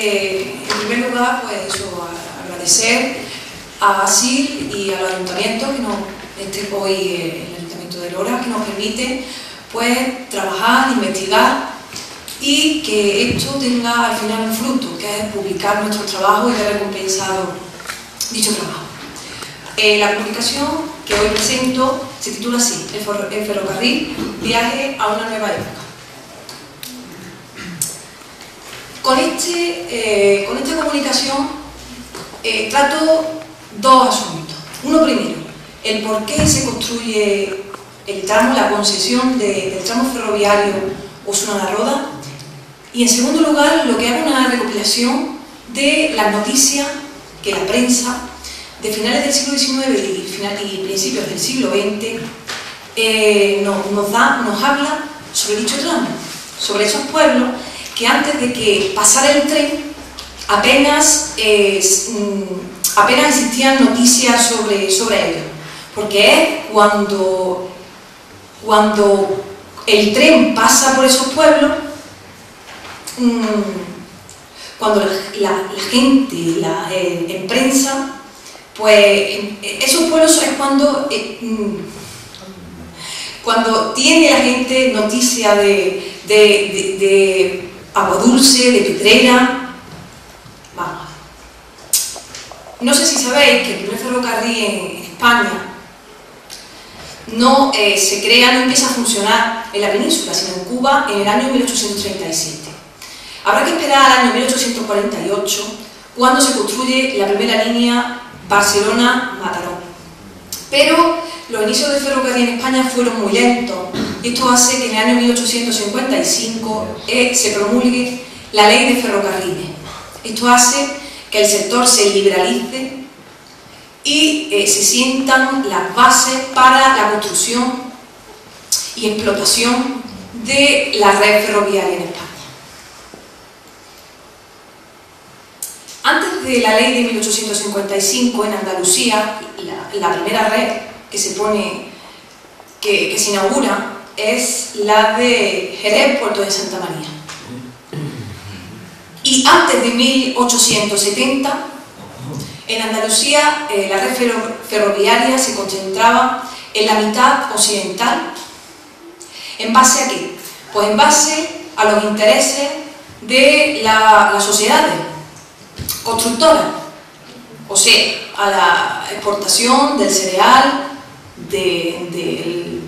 en primer lugar, pues eso, agradecer a ASIL y a los ayuntamientos, hoy el Ayuntamiento de Lora, que nos permite pues trabajar, investigar y que esto tenga al final un fruto, que es publicar nuestro trabajo y ver recompensado dicho trabajo. La publicación que hoy presento se titula así: El ferrocarril, viaje a una nueva época. Con esta comunicación trato dos asuntos. Uno primero, el por qué se construye el tramo, la concesión del tramo ferroviario Osuna-La Roda, y en segundo lugar, lo que hago una recopilación de las noticias que la prensa de finales del siglo XIX y principios del siglo XX nos habla sobre dicho tramo, sobre esos pueblos que antes de que pasara el tren apenas existían noticias sobre ellos, porque es cuando el tren pasa por esos pueblos, cuando la gente, la prensa, pues esos pueblos es cuando tiene la gente noticia de Agua Dulce, de Pedrera. Vamos. No sé si sabéis que el primer ferrocarril en España no se crea, no empieza a funcionar en la península, sino en Cuba en el año 1837. Habrá que esperar al año 1848, cuando se construye la primera línea Barcelona-Mataró. Pero los inicios del ferrocarril en España fueron muy lentos, y esto hace que en el año 1855 se promulgue la Ley de Ferrocarriles. Esto hace que el sector se liberalice y se sientan las bases para la construcción y explotación de la red ferroviaria en España. Antes de la ley de 1855, en Andalucía, la primera red que se inaugura es la de Jerez, Puerto de Santa María. Y antes de 1870, en Andalucía, la red ferroviaria se concentraba en la mitad occidental. ¿En base a qué? Pues en base a los intereses de las sociedades constructoras, o sea, a la exportación del cereal, de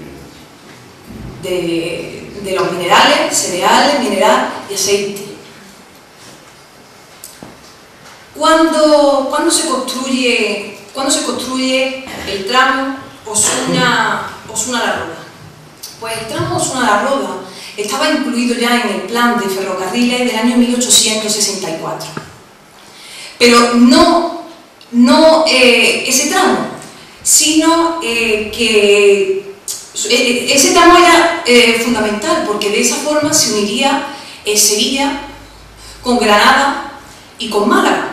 los minerales, cereal, mineral y aceite. ¿Cuándo se construye el tramo Osuna-La Roda? Pues el tramo Osuna-La Roda estaba incluido ya en el plan de ferrocarriles del año 1864. Pero no ese tramo, sino que ese tramo era fundamental, porque de esa forma se uniría Sevilla con Granada y con Málaga.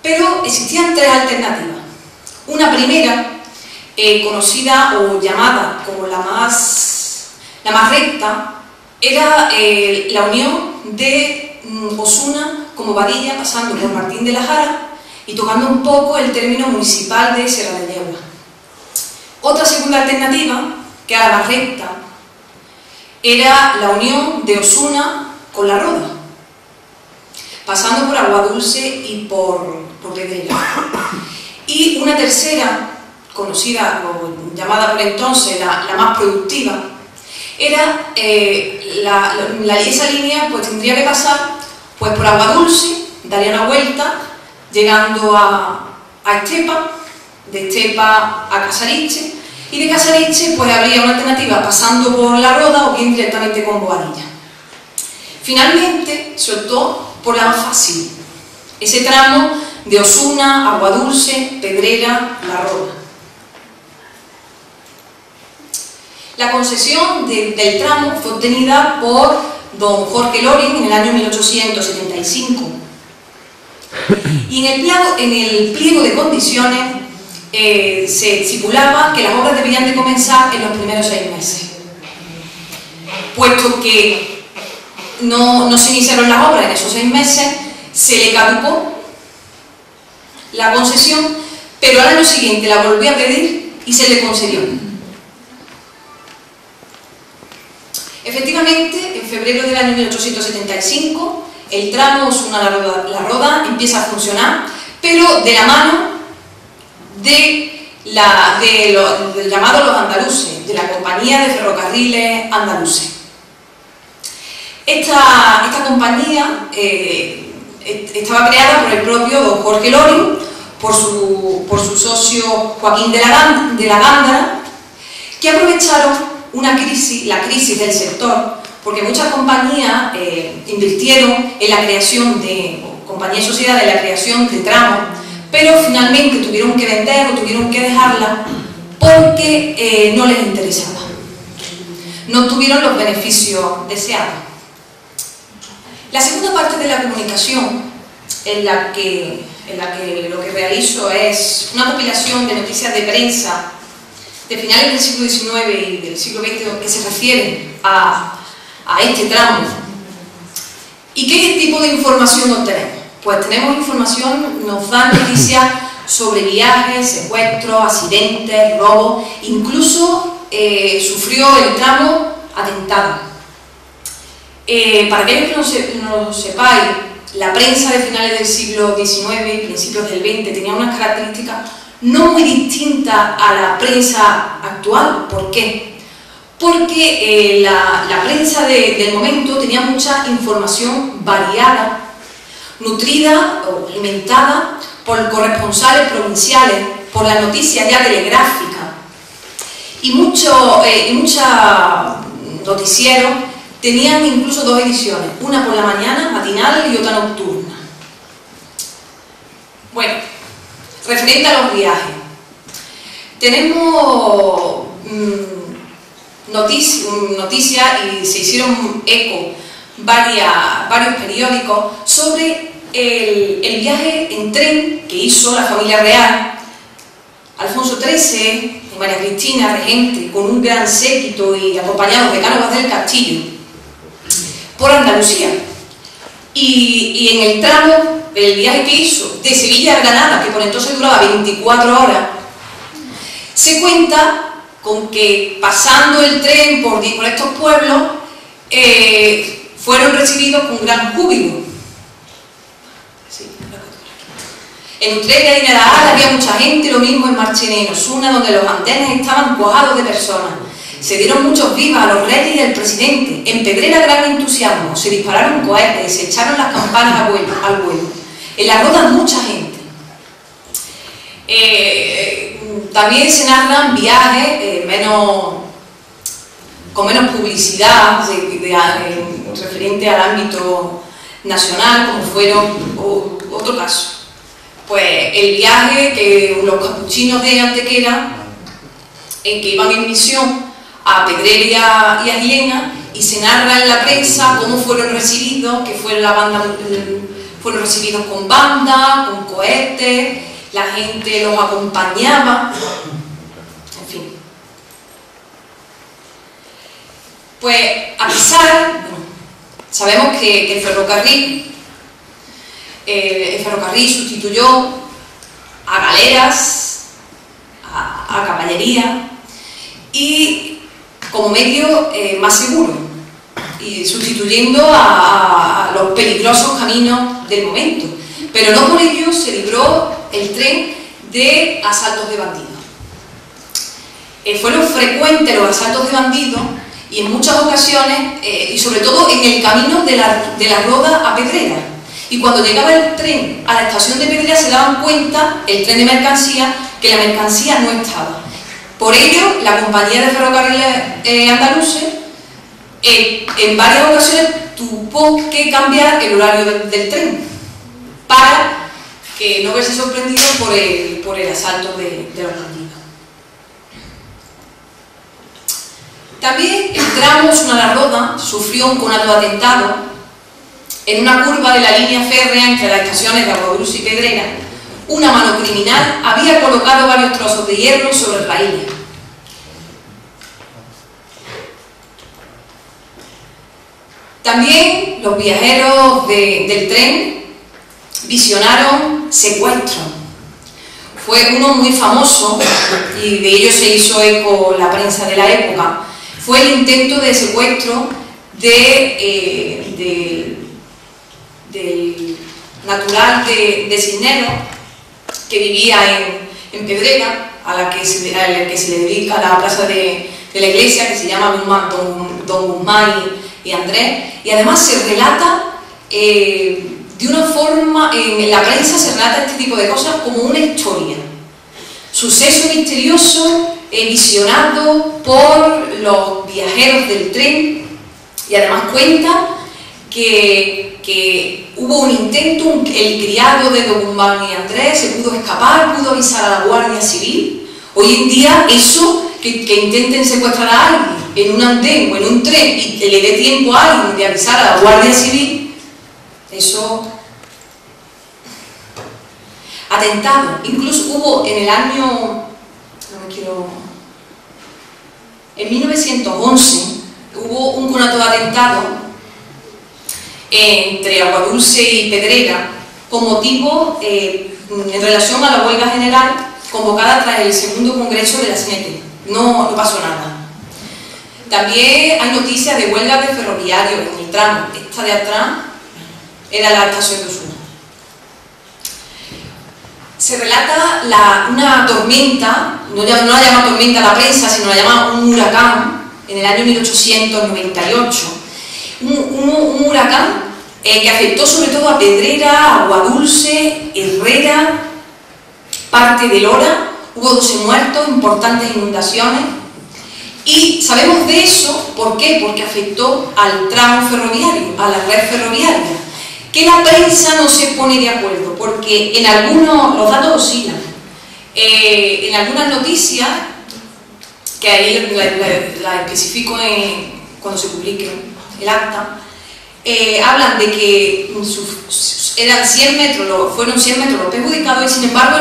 Pero existían tres alternativas. Una primera, conocida o llamada como la más recta, era la unión de Osuna como Badilla, pasando por Martín de la Jara y tocando un poco el término municipal de Sierra de Yegua. Otra segunda alternativa, que era la más recta, era la unión de Osuna con La Roda, pasando por Agua Dulce y por Pedrera. Y una tercera, conocida o llamada por entonces la más productiva, era esa línea pues tendría que pasar pues por Agua Dulce, daría una vuelta, llegando a Estepa, de Estepa a Casariche, y de Casariche pues habría una alternativa pasando por La Roda o bien directamente con Boadilla. Finalmente se optó por la más fácil, ese tramo de Osuna, Agua Dulce, Pedrera, La Roda. La concesión del tramo fue obtenida por don Jorge Loring en el año 1875. Y en el pliego de condiciones se estipulaba que las obras debían de comenzar en los primeros 6 meses. Puesto que no se iniciaron las obras en esos 6 meses, se le caducó la concesión, pero al año siguiente la volvió a pedir y se le concedió. Efectivamente, en febrero del año 1875, el tramo Osuna-La Roda empieza a funcionar, pero de la mano del llamado Los Andaluces, de la Compañía de Ferrocarriles Andaluces. Esta compañía estaba creada por el propio don Jorge Lorio, por su socio Joaquín de la Gándara, que aprovecharon la crisis del sector, porque muchas compañías invirtieron en la creación compañías y sociedades, en la creación de tramos, pero finalmente tuvieron que vender o tuvieron que dejarla porque no les interesaba. No tuvieron los beneficios deseados. La segunda parte de la comunicación, en la que lo que realizo es una compilación de noticias de prensa de finales del siglo XIX y del siglo XX que se refieren a este tramo. ¿Y qué tipo de información obtenemos? Pues tenemos información, nos dan noticias sobre viajes, secuestros, accidentes, robos, incluso sufrió el tramo atentado. Para aquellos que no lo sepáis, la prensa de finales del siglo XIX y principios del XX tenía unas características no muy distintas a la prensa actual. ¿Por qué? Porque la prensa del momento tenía mucha información variada, nutrida o alimentada por corresponsales provinciales, por las noticias ya telegráficas, y muchos noticieros tenían incluso dos ediciones, una por la mañana, matinal, y otra nocturna. Bueno, referente a los viajes, tenemos noticias y se hicieron eco varios periódicos sobre el viaje en tren que hizo la familia real, Alfonso XIII y María Cristina, regente, con un gran séquito y acompañados de Cánovas del Castillo, por Andalucía. Y en el tramo del viaje que hizo de Sevilla a Granada, que por entonces duraba 24 horas, se cuenta con que pasando el tren por estos pueblos fueron recibidos con gran júbilo. En Utrera y Nadal había mucha gente, lo mismo en Marchena y en Osuna, donde los andenes estaban cuajados de personas. Se dieron muchos vivas a los reyes y al presidente. En Pedrera gran entusiasmo, se dispararon cohetes, se echaron las campanas al vuelo. En La Roda mucha gente. También se narran viajes con menos publicidad, referente al ámbito nacional, como fueron otro caso. Pues el viaje que los capuchinos de Antequera, en que iban en misión a Pedrera y a Llena, y se narra en la prensa cómo fueron recibidos, que fueron recibidos con banda, con cohetes, la gente los acompañaba, en fin. Pues a pesar, sabemos que el ferrocarril sustituyó a galeras, a caballería, y como medio más seguro, y sustituyendo a los peligrosos caminos del momento. Pero no por ello se libró el tren de asaltos de bandidos. Fueron frecuentes los asaltos de bandidos, y en muchas ocasiones, y sobre todo en el camino de la Roda a Pedrera. Y cuando llegaba el tren a la estación de Pedrera se daban cuenta, el tren de mercancía, que la mercancía no estaba. Por ello, la Compañía de Ferrocarriles Andaluces en varias ocasiones tuvo que cambiar el horario del tren para que no verse sorprendido por el asalto de los bandidos. También el tramo Osuna-La Roda sufrió un conato atentado en una curva de la línea férrea entre las estaciones de Aguadulce y Pedrera. Una mano criminal había colocado varios trozos de hierro sobre raíles. También los viajeros del tren visionaron secuestros. Fue uno muy famoso, y de ello se hizo eco la prensa de la época, fue el intento de secuestro del natural de Cisneros, que vivía en Pedrera, a la que se le dedica la plaza de la iglesia, que se llama Don Guzmán y Andrés, y además se relata de una forma, en la prensa se relata este tipo de cosas como una historia, suceso misterioso visionado por los viajeros del tren, y además cuenta que hubo un intento, el criado de Don Guzmán y Andrés se pudo escapar, pudo avisar a la Guardia Civil. Hoy en día eso, que intenten secuestrar a alguien en un andén o en un tren y que le dé tiempo a alguien de avisar a la Guardia Civil, eso... Atentado, incluso hubo en el año, en 1911, hubo un conato de atentado entre Aguadulce y Pedrera, con motivo en relación a la huelga general convocada tras el segundo congreso de la CNT. No pasó nada. También hay noticias de huelgas de ferroviarios en el tramo. Esta de atrás era la estación de Osuna. Se relata una tormenta, no la llama tormenta la prensa, sino la llama un huracán, en el año 1898. Un huracán que afectó sobre todo a Pedrera, Aguadulce, Herrera, parte de Lora. Hubo 12 muertos, importantes inundaciones. Y sabemos de eso, ¿por qué? Porque afectó al tramo ferroviario, a la red ferroviaria. Que la prensa no se pone de acuerdo, porque en algunos, los datos oscilan. En algunas noticias, que ahí la especifico cuando se publique el acta, hablan de que eran 100 metros, fueron 100 metros los perjudicados, y sin embargo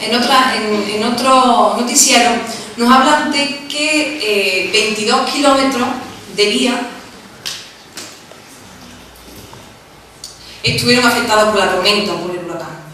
en otro noticiero nos hablan de que 22 kilómetros de vía estuvieron afectados por la tormenta o por el huracán.